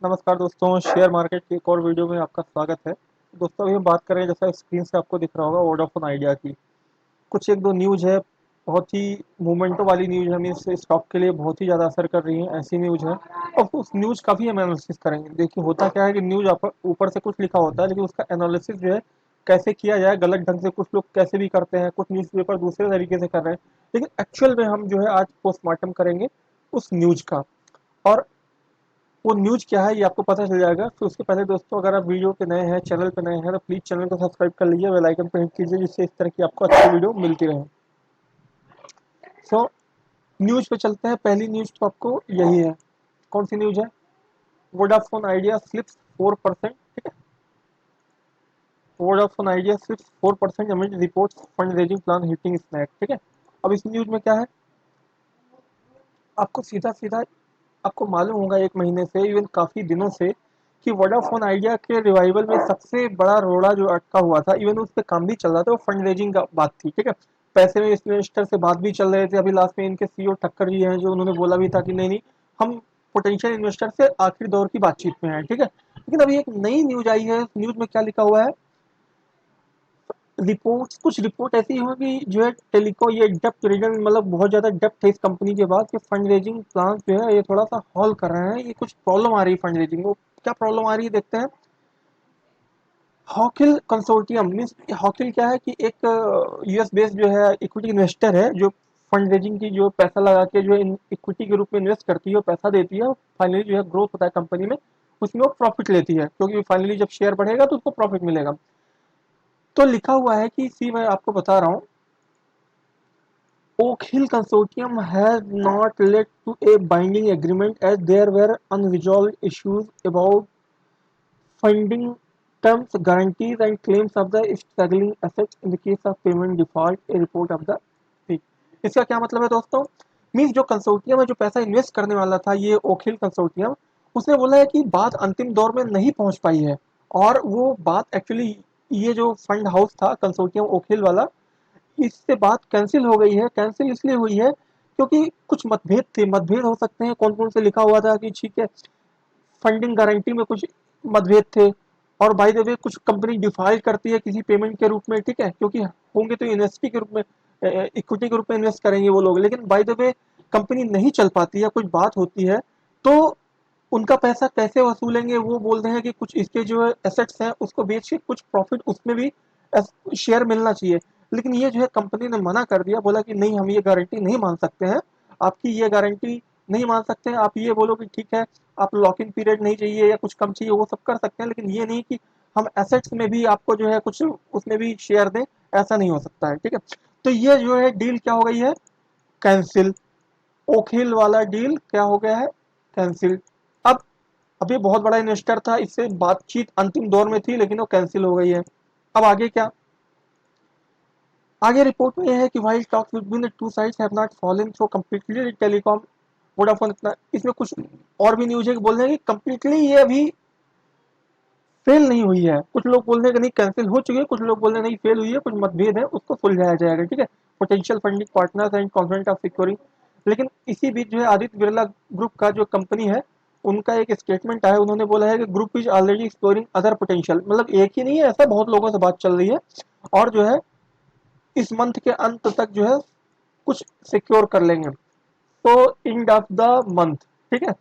नमस्कार दोस्तों, share market की एक और वीडियो में आपका स्वागत है। दोस्तों, अभी हम बात करें, जैसा स्क्रीन से आपको दिख रहा होगा, वोडाफोन आइडिया की कुछ एक दो न्यूज़ है। बहुत ही मोमेंटो वाली न्यूज़ हमें इस स्टॉक के लिए बहुत ही ज़्यादा असर कर रही है, ऐसी न्यूज़ है। और उस न्यूज़ का भी हम एनालिसिस करेंगे। देखिए, होता क्या है कि न्यूज़ ऊपर से कुछ लिखा होता है, लेकिन उसका एनालिसिस जो है कैसे किया जाए, गलत ढंग से कुछ लोग कैसे भी करते हैं, कुछ न्यूज़पेपर दूसरे तरीके से कर रहे हैं। लेकिन एक्चुअल में हम जो है आज पोस्टमार्टम करेंगे उस न्यूज़ का। और वो न्यूज़ क्या है ये आपको पता चल जाएगा। तो उसके पहले दोस्तों, अगर आप वीडियो पे नए हैं, चैनल पे नए हैं, तो प्लीज़ चैनल को सब्सक्राइब कर लीजिए, बेल आइकन पे हिट कीजिए, जिससे इस तरह की आपको अच्छी वीडियो मिलती रहे। सो न्यूज़ पे चलते हैं। पहली न्यूज़ तो आपको यही है। कौन सी न्यूज़ है? Vodafone Idea slips 4%। ठीक है, Vodafone Idea slips 4% amid reports fund raising plan hitting snag. ठीक है, अब इस न्यूज़ में क्या है, आपको सीधा सीधा आपको मालूम होगा एक महीने से, इवन काफ़ी दिनों से, कि वोडाफोन आइडिया के रिवाइवल में सबसे बड़ा रोड़ा जो अटका हुआ था, इवन उस पर काम भी चल रहा था, वो फंड रेजिंग का बात थी। ठीक है, पैसे में इन्वेस्टर से बात भी चल रहे थे। अभी लास्ट में इनके सीईओ ठक्कर जी हैं, जो उन्होंने बोला भी था कि नहीं नहीं, हम पोटेंशियल इन्वेस्टर से आखिरी दौर की बातचीत में हैं। ठीक है, लेकिन अभी एक नई न्यूज आई है। न्यूज में क्या लिखा हुआ है? रिपोर्ट्स, कुछ रिपोर्ट ऐसी होगी जो है टेलीकॉम, ये डेप्थ रीजन, मतलब बहुत ज़्यादा डेप्थ है इस कंपनी के बाद, कि फंड रेजिंग प्लान जो है ये थोड़ा सा हॉल कर रहे हैं। ये कुछ प्रॉब्लम आ रही है फंड रेजिंग को। क्या प्रॉब्लम आ रही है देखते हैं। हॉकिल कंसोर्टियम मीन्स, हॉकिल क्या है कि एक यूएस बेस्ड जो है इक्विटी इन्वेस्टर है, जो फंड रेजिंग की जो पैसा लगा के जो इक्विटी के रूप में इन्वेस्ट करती है और पैसा देती है, फाइनली जो है ग्रोथ होता है कंपनी में, उसमें वो प्रॉफिट लेती है, क्योंकि फाइनली जब शेयर बढ़ेगा तो उसको प्रॉफिट मिलेगा। तो लिखा हुआ है कि सी, मैं आपको बता रहा हूँ, Oak Hill Consortium has not led to a binding agreement as there were unresolved issues about funding terms, guarantees, and claims of the struggling assets in the case of payment default, a report of the week. इसका क्या मतलब है दोस्तों? Means जो consortium है, जो पैसा invest करने वाला था, ये ओखिल कंसोर्टियम, उसने बोला है कि बात अंतिम दौर में नहीं पहुंच पाई है। और वो बात एक्चुअली, ये जो फंड हाउस था कंसोर्टियम ओखिल वाला, इससे बात कैंसिल हो गई है। कैंसिल इसलिए हुई है क्योंकि कुछ मतभेद थे। मतभेद हो सकते हैं कौन कौन से, लिखा हुआ था कि ठीक है, फंडिंग गारंटी में कुछ मतभेद थे। और बाय द वे कुछ कंपनी डिफॉल्ट करती है किसी पेमेंट के रूप में। ठीक है, क्योंकि होंगे तो इन्वेस्टी के रूप में, इक्विटी के रूप में इन्वेस्ट करेंगे वो लोग, लेकिन बाय द वे कंपनी नहीं चल पाती है, कुछ बात होती है, तो उनका पैसा कैसे वसूलेंगे? वो बोल रहे हैं कि कुछ इसके जो एसेट्स हैं उसको बेच के कुछ प्रॉफिट उसमें भी शेयर मिलना चाहिए। लेकिन ये जो है कंपनी ने मना कर दिया, बोला कि नहीं, हम ये गारंटी नहीं मान सकते हैं, आपकी ये गारंटी नहीं मान सकते हैं। आप ये बोलो कि ठीक है, आप लॉक इन पीरियड नहीं चाहिए या कुछ कम चाहिए, वो सब कर सकते हैं, लेकिन ये नहीं कि हम एसेट्स में भी आपको जो है कुछ उसमें भी शेयर दें, ऐसा नहीं हो सकता है। ठीक है, तो ये जो है डील क्या हो गई है? कैंसिल। ओखिल वाला डील क्या हो गया है? कैंसिल। अब अब ये बहुत बड़ा इन्वेस्टर था, इससे बातचीत अंतिम दौर में थी, लेकिन वो कैंसिल हो गई है। अब आगे क्या? आगे रिपोर्ट में यह है कि while talks between the two sides have not fallen through completely telecom, Vodafone इतना, इसमें कुछ और भी न्यूज है कि बोल रहे हैं कि कंप्लीटली ये अभी फेल नहीं हुई है। कुछ लोग बोल रहे हैं कि नहीं कैंसिल हो चुकी है, कुछ लोग बोल रहे हैं नहीं फेल हुई है, कुछ मतभेद है, उसको सुलझाया जाएगा। ठीक है, potential funding partners and confident of securing. लेकिन इसी बीच जो है आदित्य बिरला ग्रुप का जो कंपनी है, उनका एक स्टेटमेंट आया। उन्होंने बोला है कि group is already exploring other potential, मतलब एक ही नहीं है, ऐसा बहुत लोगों से बात चल रही है, और जो है इस मंथ के अंत तक जो है कुछ सिक्योर कर लेंगे। तो एंड ऑफ द मंथ, ठीक है,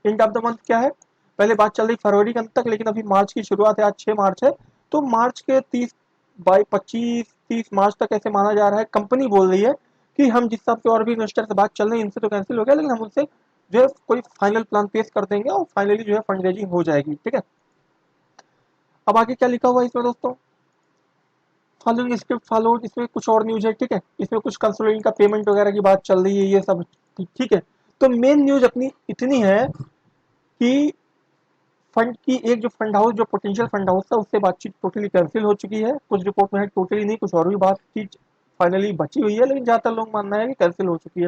एंड ऑफ द मंथ क्या है? पहले बात चल रही फरवरी के अंत तक, लेकिन अभी मार्च की शुरुआत है, आज 6 मार्च है, तो मार्च के 25-30 मार्च तक ऐसे माना जा रहा है। कंपनी बोल रही है कि हम जिस हिसाब से और भी इन्वेस्टर से बात चल रही है, इनसे तो कैंसिल हो गया, लेकिन हम उनसे जो है कोई फाइनल प्लान पेश कर देंगे और फाइनली जो है फंड रेजिंग हो जाएगी। ठीक है, अब आगे क्या लिखा हुआ है इसमें दोस्तों? फॉलोइंग स्क्रिप्ट फॉलो, इसमें कुछ और न्यूज है। ठीक है, इसमें कुछ कंसल्टिंग का पेमेंट वगैरह की बात चल रही है, ये सब ठीक है। तो मेन न्यूज अपनी इतनी है कि फंड की, एक जो फंड हाउस, जो पोटेंशियल फंड हाउस था, उससे बातचीत टोटली कैंसिल हो चुकी है। कुछ रिपोर्ट में है टोटली नहीं, कुछ और भी बातचीत फाइनली बची हुई है, लेकिन ज़्यादातर लोग मानना है कि कैंसिल हो चुकी है।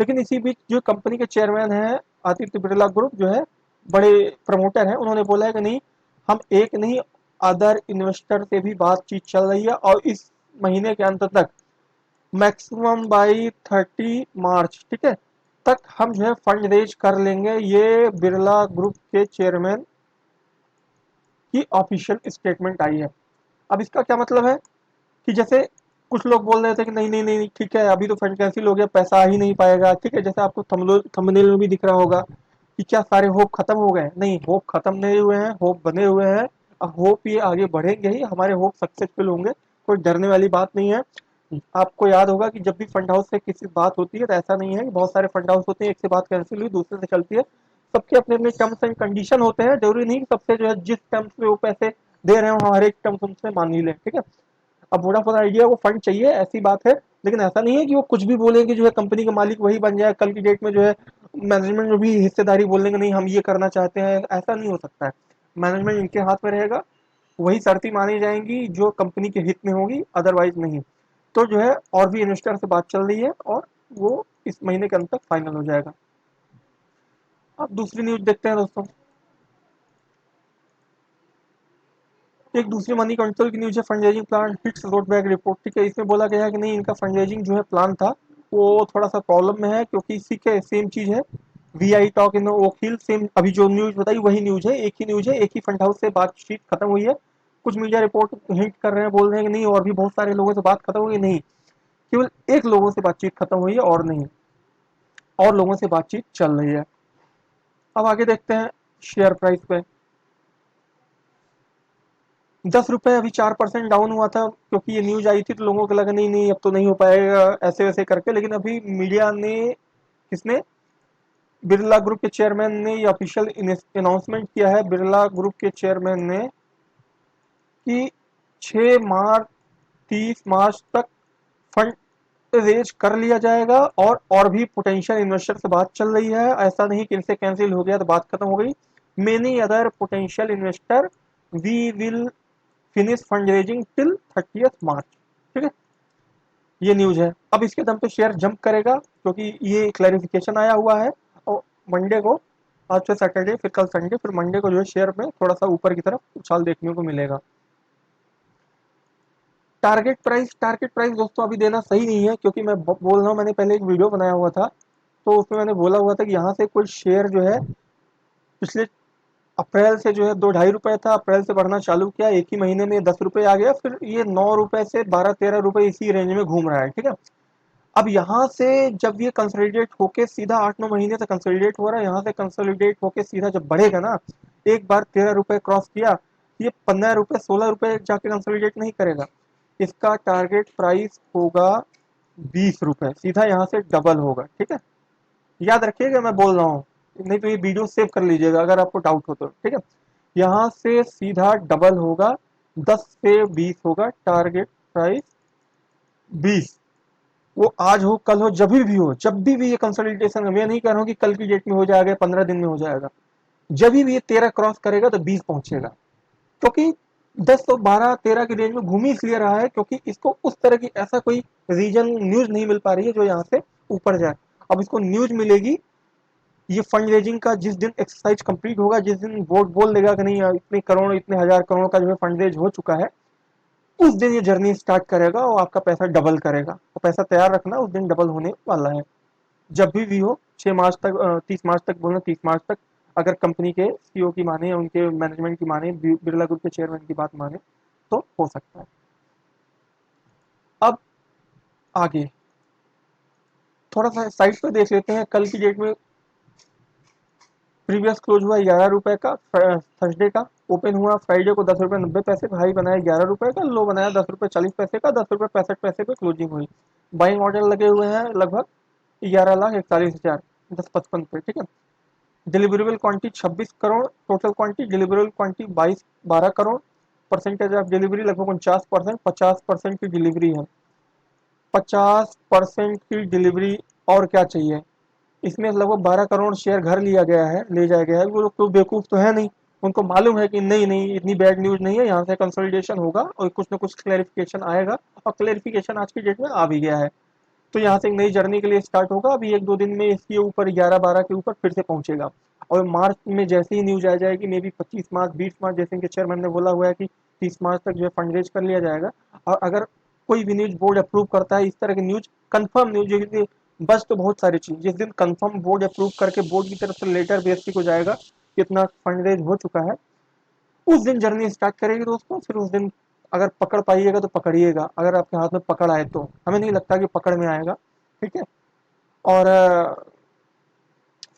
लेकिन इसी बीच जो कंपनी के चेयरमैन हैं, आदित्य बिरला ग्रुप जो है, बड़े प्रमोटर हैं, उन्होंने बोला है कि नहीं, हम एक नहीं, अदर इन्वेस्टर से भी बातचीत चल रही है, और इस महीने के अंत तक, मैक्सिमम बाई 30 मार्च, ठीक है, तक हम जो है फंड रेज कर लेंगे, ये बिरला ग्रुप के चेयरमैन की ऑफिशियल स्टेटमेंट आई है। अब इसका क्या मतलब है कि जैसे कुछ लोग बोल रहे थे कि नहीं नहीं नहीं ठीक है, अभी तो फंड कैंसिल हो गया, पैसा आ ही नहीं पाएगा, ठीक है, जैसे आपको थंबनेल में भी दिख रहा होगा कि क्या सारे होप खत्म हो गए? नहीं, होप खत्म नहीं हुए हैं, होप बने हुए हैं। अब होप ये आगे बढ़ेंगे ही, हमारे होप सक्सेसफुल होंगे, कोई डरने वाली बात नहीं है। आपको याद होगा कि जब भी फंड हाउस से किसी बात होती है तो ऐसा नहीं है कि बहुत सारे फंड हाउस होते हैं, एक से बात कैंसिल हुई दूसरे से चलती है। सबके अपने अपने टर्म्स एंड कंडीशन होते हैं, जरूरी नहीं कि सबसे जो है जिस टर्म्स में वो पैसे दे रहे हो हर एक टर्म्स उनसे मान ही लें, ठीक है। अब वोडाफोन आइडिया को फंड चाहिए, ऐसी बात है, लेकिन ऐसा नहीं है कि वो कुछ भी बोलेंगे जो है कंपनी का मालिक वही बन जाए कल की डेट में, जो है मैनेजमेंट में भी हिस्सेदारी बोल देंगे नहीं हम ये करना चाहते हैं, ऐसा नहीं हो सकता है। मैनेजमेंट इनके हाथ में रहेगा, वही शर्तें मानी जाएंगी जो कंपनी के हित में होगी, अदरवाइज नहीं। तो जो है और भी इन्वेस्टर से बात चल रही है और वो इस महीने के अंत तक फाइनल हो जाएगा। अब दूसरी न्यूज देखते हैं दोस्तों। एक दूसरी मनी कंट्रोल की न्यूज है, fund raising plan hits road back report, ठीक है। इसमें बोला गया है कि नहीं, इनका फंड रेजिंग जो है प्लान था वो थोड़ा सा प्रॉब्लम में है, क्योंकि इसी के सेम चीज है, वी आई टॉक इन वकील, सेम अभी जो न्यूज बताई वही न्यूज है, एक ही न्यूज है, एक ही फंड हाउस से बातचीत खत्म हुई है। कुछ मीडिया रिपोर्ट हिंट कर रहे हैं, बोल रहे हैं कि नहीं और भी बहुत सारे लोगों से बात खत्म हुई, नहीं, केवल एक लोगों से बातचीत खत्म हुई है और नहीं, और लोगों से बातचीत चल रही है। अब आगे देखते हैं शेयर प्राइस पे। 10 रुपये अभी 4% डाउन हुआ था, क्योंकि ये न्यूज आई थी तो लोगों को लगा नहीं नहीं अब तो नहीं हो पाएगा ऐसे वैसे करके, लेकिन अभी मीडिया ने, किसने, बिरला ग्रुप के चेयरमैन ने ये ऑफिशियल अनाउंसमेंट किया है, बिरला ग्रुप के चेयरमैन ने, कि 6 मार्च 30 मार्च तक फंड रेज कर लिया जाएगा, और भी पोटेंशियल इन्वेस्टर से बात चल रही है, ऐसा नहीं कि इनसे कैंसिल हो गया तो बात खत्म हो गई। Many other potential investor, we will finish fund raising till 30 March, ठीक है। ये न्यूज है। अब इसके दम पे शेयर जंप करेगा, क्योंकि ये क्लैरिफिकेशन आया हुआ है, और मंडे को, आज से सैटरडे फिर कल संडे फिर मंडे को जो है शेयर में थोड़ा सा ऊपर की तरफ उछाल देखने को मिलेगा। टारगेट प्राइस दोस्तों अभी देना सही नहीं है, क्योंकि मैं बोल रहा हूँ, मैंने पहले एक वीडियो बनाया हुआ था, तो उसमें मैंने बोला हुआ था कि यहाँ से कोई शेयर जो है पिछले अप्रैल से जो है 2-2.5 रुपए था, अप्रैल से बढ़ना चालू किया, एक ही महीने में 10 रुपए आ गया, फिर ये 9 रुपए से 12-13 रुपए इसी रेंज में घूम रहा है, ठीक है। अब यहाँ से जब ये कंसोलिडेट होके सीधा 8-9 महीने तक कंसोलिडेट हो रहा है, यहाँ से कंसोलिडेट होके सीधा जब बढ़ेगा ना, एक बार 13 रुपए क्रॉस किया, ये 15 रुपए 16 रुपए जाके कंसोलिडेट नहीं करेगा, इसका टारगेट प्राइस होगा 20 रुपए, सीधा यहाँ से डबल होगा, ठीक है। याद रखिएगा मैं बोल रहा हूँ, नहीं तो ये वीडियो सेव कर लीजिएगा अगर आपको डाउट हो तो, ठीक है। यहाँ से सीधा डबल होगा, 10 से 20 होगा टारगेट प्राइस, 20। वो आज हो कल हो जब भी हो, जब भी ये कंसल्टेशन, मैं नहीं कह रहा हूँ कि कल की डेट में हो जाएगा, 15 दिन में हो जाएगा, जब भी ये 13 क्रॉस करेगा तो 20 पहुंचेगा, क्योंकि 10 तो 12-13 की रेंज में घूम ही इसलिए रहा है क्योंकि इसको उस तरह की ऐसा कोई रीजन न्यूज नहीं मिल पा रही है जो यहाँ से ऊपर जाए। अब इसको न्यूज मिलेगी, ये फंड रेजिंग का जिस दिन एक्सरसाइज कंप्लीट होगा, जिस दिन बोर्ड बोल देगा कि नहीं इतने करोड़ इतने हजार करोड़ का जो है फंड रेज हो चुका है, उस दिन ये जर्नी स्टार्ट करेगा और आपका पैसा डबल करेगा, तो पैसा तैयार रखना, उस दिन डबल होने वाला है। जब भी हो, 6 मार्च तक, 30 मार्च तक बोलना, 30 मार्च तक, अगर कंपनी के सीईओ की माने या उनके मैनेजमेंट की माने, बिरला ग्रुप के चेयरमैन की बात माने, तो हो सकता है। अब आगे थोड़ा सा साइड पे देख लेते हैं, कल की डेट में प्रीवियस क्लोज हुआ 11 रुपए का, थर्सडे का ओपन हुआ फ्राइडे को 10 रुपए 90 पैसे, हाई बनाया 11 रुपए का, लो बनाया 10 रुपए 40 पैसे का, 10 रुपए 65 पैसे पे क्लोजिंग हुई। बाइंग ऑर्डर लगे हुए हैं लगभग 11,41,000, 10,55 पे, ठीक है। Deliverable quantity 26 crore, total quantity deliverable quantity 22-12 crore, percentage of delivery लगभग 49%, 50% की डिलीवरी है, 50% की डिलीवरी, और क्या चाहिए। इसमें लगभग 12 करोड़ शेयर घर लिया गया है, ले जाया गया है, वो लोग तो बेवकूफ़ तो है नहीं, उनको मालूम है कि नहीं नहीं इतनी बैड न्यूज़ नहीं है, यहाँ से कंसोलिडेशन होगा और कुछ ना कुछ क्लैरिफिकेशन आएगा, और क्लैरिफिकेशन आज की डेट में आ भी गया है। तो यहाँ से एक नई जर्नी के लिए स्टार्ट होगा, अभी 1-2 दिन में इसके ऊपर 11-12 के ऊपर फिर से पहुंचेगा, और मार्च में जैसे ही न्यूज आ जाएगी, मे बी 25 मार्च 20 मार्च, जैसे इनके चेयरमैन ने बोला हुआ है कि 30 मार्च तक जो है फंड कर लिया जाएगा। और अगर कोई भी न्यूज बोर्ड अप्रूव करता है इस तरह की न्यूज, कंफर्म न्यूज, बस तो बहुत सारी चीज़, जिस दिन कंफर्म बोर्ड अप्रूव करके बोर्ड की तरफ से लेटर बेसिक हो जाएगा कि इतना फंड रेज हो चुका है, उस दिन जर्नी स्टार्ट करेगी दोस्तों। फिर उस दिन अगर पकड़ पाइएगा तो पकड़िएगा, अगर आपके हाथ में पकड़ आए तो, हमें नहीं लगता कि पकड़ में आएगा, ठीक है। और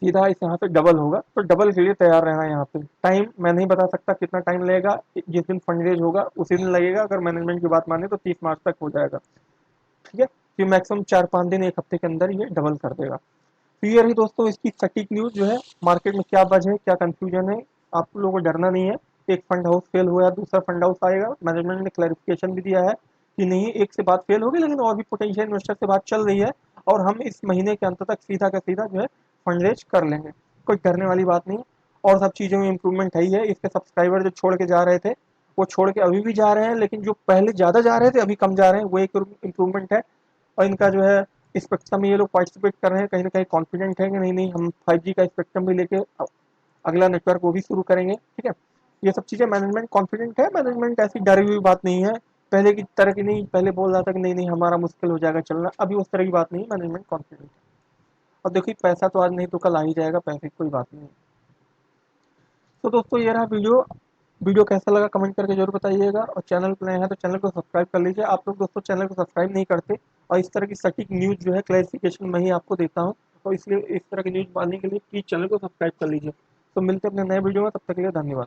सीधा इस यहाँ पे डबल होगा, तो डबल के लिए तैयार रहना है यहाँ पे। टाइम मैं नहीं बता सकता कितना टाइम लगेगा, जिस दिन फंड रेज होगा उसी दिन लगेगा, अगर मैनेजमेंट की बात माने तो 30 मार्च तक हो जाएगा, ठीक है। फिर मैक्सिमम 4-5 दिन, एक हफ्ते के अंदर ये डबल कर देगा। तो ये रही दोस्तों इसकी सटीक न्यूज़ जो है, मार्केट में क्या बज है, क्या कंफ्यूजन है। आप लोगों को डरना नहीं है। एक फंड हाउस फेल हुआ, दूसरा फंड हाउस आएगा, मैनेजमेंट ने क्लैरिफिकेशन भी दिया है कि नहीं, एक से बात फेल होगी लेकिन और भी पोटेंशियल इन्वेस्टर से बात चल रही है, और हम इस महीने के अंत तक सीधा का सीधा जो है फंड रेज कर लेंगे। कोई डरने वाली बात नहीं। और सब चीज़ों में इंप्रूवमेंट है ही है। इसके सब्सक्राइबर जो छोड़ के जा रहे थे, वो छोड़ के अभी भी जा रहे हैं, लेकिन जो पहले ज़्यादा जा रहे थे अभी कम जा रहे हैं, वो एक इम्प्रूवमेंट है। और इनका जो है स्पेक्ट्रम में ये लोग पार्टिसिपेट कर रहे हैं, कहीं ना कहीं कॉन्फिडेंट है कि नहीं नहीं, हम 5G का स्पेक्ट्रम भी लेके अगला नेटवर्क वो भी शुरू करेंगे, ठीक है। ये सब चीज़ें मैनेजमेंट कॉन्फिडेंट है, मैनेजमेंट ऐसी डरी हुई बात नहीं है। पहले की तरह की नहीं, पहले बोल रहा था कि नहीं नहीं हमारा मुश्किल हो जाएगा चलना, अभी उस तरह की बात नहीं है, मैनेजमेंट कॉन्फिडेंट है। और देखिए पैसा तो आज नहीं तो कल आ ही जाएगा, पैसे की कोई बात नहीं है। तो दोस्तों ये रहा वीडियो। वीडियो कैसा लगा कमेंट करके जरूर बताइएगा, और चैनल पर नए हैं तो चैनल को सब्सक्राइब कर लीजिए। आप लोग दोस्तों चैनल को सब्सक्राइब नहीं करते, और इस तरह की सटीक न्यूज़ जो है क्लैरिफिकेशन मैं ही आपको देता हूँ, और इसलिए इस तरह की न्यूज़ पाने के लिए प्लीज़ चैनल को सब्सक्राइब कर लीजिए। तो मिलते हैं अपने नए वीडियो में, तब तक के लिए धन्यवाद।